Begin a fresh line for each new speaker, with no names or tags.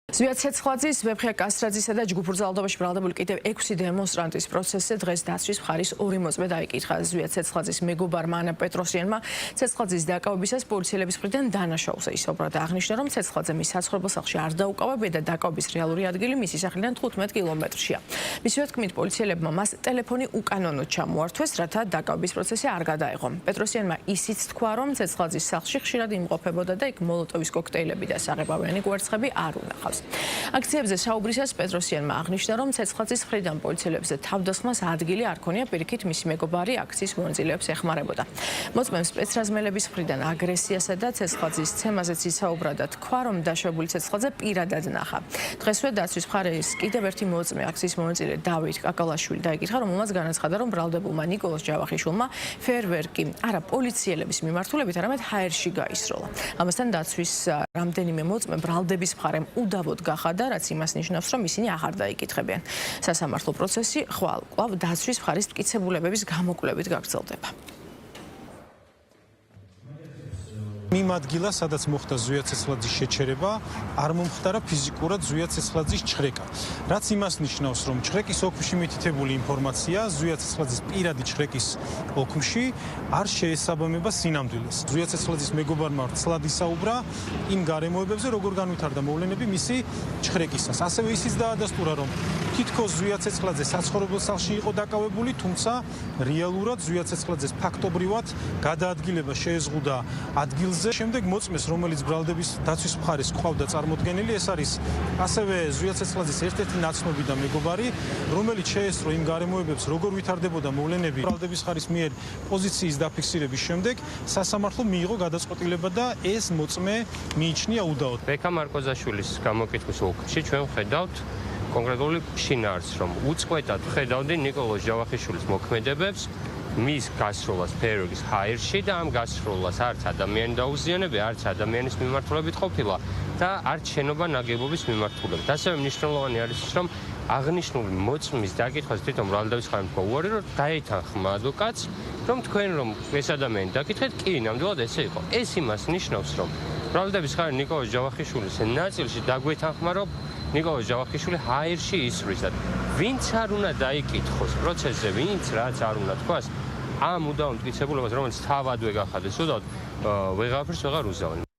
ზვიად ცეცხლაძის, ვეფხია კასრაძისა და ჯგუფურ ძალადობაში ბრალდებული კიდევ 6 დემონსტრანტის პროცესზე დღეს დაცვის მხარის 2 მოწმე დაიკითხა. ზვიად ცეცხლაძის მეგობარმა ანა პეტროსიანმა ცეცხლაძის დაკავებისას პოლიციელების მხრიდან დანაშაულს ისაუბრა და აღნიშნა, რომ ცეცხლაძე მის საცხოვრებელ სახლში არ დაუკავებია და დაკავების რეალური ადგილი მისი სახლიდან 15 კილომეტრშია. მისივე თქმით, პოლიციელებმა მას ტელეფონი უკანონოდ ჩამოართვეს, რათა დაკავების პროცესი არ გადაეღო. პეტროსიანმა ისიც თქვა, რომ ცეცხლაძის სახლში ხშირად იმყოფებოდა და იქ მოლოტოვის კოქტეილები და საღებავიანი კვერცხები არ უნახავს. აქციებზე საუბრისას პეტროსიანმა აღნიშნა, რომ ცეცხლაძის მხრიდან პოლიციელებზე თავდასხმას ადგილი არ ქონია, პირიქით მისი მეგობარი აქციის მონაწილეებს ეხმარებოდა. მოწმემ სპეცრაზმელების მხრიდან აგრესიასა და ცეცხლაძის ცემაზეც ისაუბრა და თქვა, რომ დაშვებული ცეცხლაძე პირადად ნახა. დღესვე დაცვის მხარის კიდევ ერთი მოწმე აქციის მონაწილე დავით კაკალაშვილი დაიკითხა, რომელმაც განაცხადა, რომ ბრალდებულმა ნიკოლოზ ჯავახიშვილმა ფეერვერკი არა პოლიციელების მიმართულებით, არამედ ჰაერში გაისროლა. ამასთან დაცვის რამდენიმე მოწმე ბრალდების მხარემ უდავოდ გახადა, რაც იმას ნიშნავს, რომ ისინი აღარ დაიკითხებიან. სასამართლო პროცესი ხვალ კვლავ დაცვის მხარის მტკიცებულებების გამოკვლევით გაგრძელდება.
იმ ადგილას, სადაც მოხდა ზვიად ცეცხლაძის შეჩერება, არ მომხდარა ფიზიკურად ზვიად ცეცხლაძის ჩხრეკა. რაც იმას ნიშნავს, რომ ჩხრეკის ოქმში მითითებული ინფორმაცია ზვიად ცეცხლაძის პირადი ჩხრეკის ოქმში არ შეესაბამება სინამდვილეს. ზვიად ცეცხლაძის მეგობარმა ვრცლად ისაუბრა იმ გარემოებებზე, როგორ განვითარდა მოვლენები მისი ჩხრეკისას. ასევე ისიც დაადასტურა, რომ თითქოს ზვიად ცეცხლაძე საცხოვრებელ სახლში იყო დაკავებული, თუმცა რეალურად ზვიად ცეცხლაძეს ფაქტობრივად გადაადგილება შეეზღუდა ადგილზე. შემდეგ მოწმეს, რომელიც ბრალდების დაცვის მხარეს ყავდა წარმოდგენილი, ეს არის ასევე ზვიად ცეცხლაძის ერთ-ერთი ნაცნობი და მეგობარი, რომელიც შეესწრო იმ გარემოებებს, როგორ ვითარდებოდა მოვლენები. ბრალდების მხარის მიერ პოზიციის დაფიქსირების შემდეგ სასამართლომ მიიღო გადაწყვეტილება და ეს მოწმე მიიჩნია უდავოდ.
ბექა მარკოზაშვილის გამოკითხვის ოლქში ჩვენ ვხედავთ კონკრეტული შინაარსს, რომ უწყვეტად ვხედავდი ნიკოლოზ ჯავახიშვილის მოქმედებებს, მის გასროლას ფეერვერკის ჰაერში და ამ გასროლას არც ადამიანი დაუზიანებია, არც ადამიანის მიმართულებით ყოფილა და არც შენობა ნაგებობის მიმართულებით. ასევე მნიშვნელოვანი არის ის, რომ აღნიშნული მოწმის დაკითხვას თვითონ ბრალდების მხარემ თქვა უარი, რომ დაეთანხმა ადვოკატს, რომ თქვენ რომ ეს ადამიანი დაკითხეთ, კი, ნამდვილად ესე იყო. ეს იმას ნიშნავს, რომ ბრალდების მხარე ნიკოლოზ ჯავახიშვილის ნაწილში დაგვეთანხმა, რომ ნიკოლოზ ჯავახიშვილი ჰაერში ისვრის და ვინც არ უნდა დაიკითხოს პროცესზე, ვინც რაც არ უნდა თქვას, ამ უდავ მტკიცებულებას, რომელიც თავადვე გახადეს, უდავ ვეღარაფერს ვეღარ უზავენ.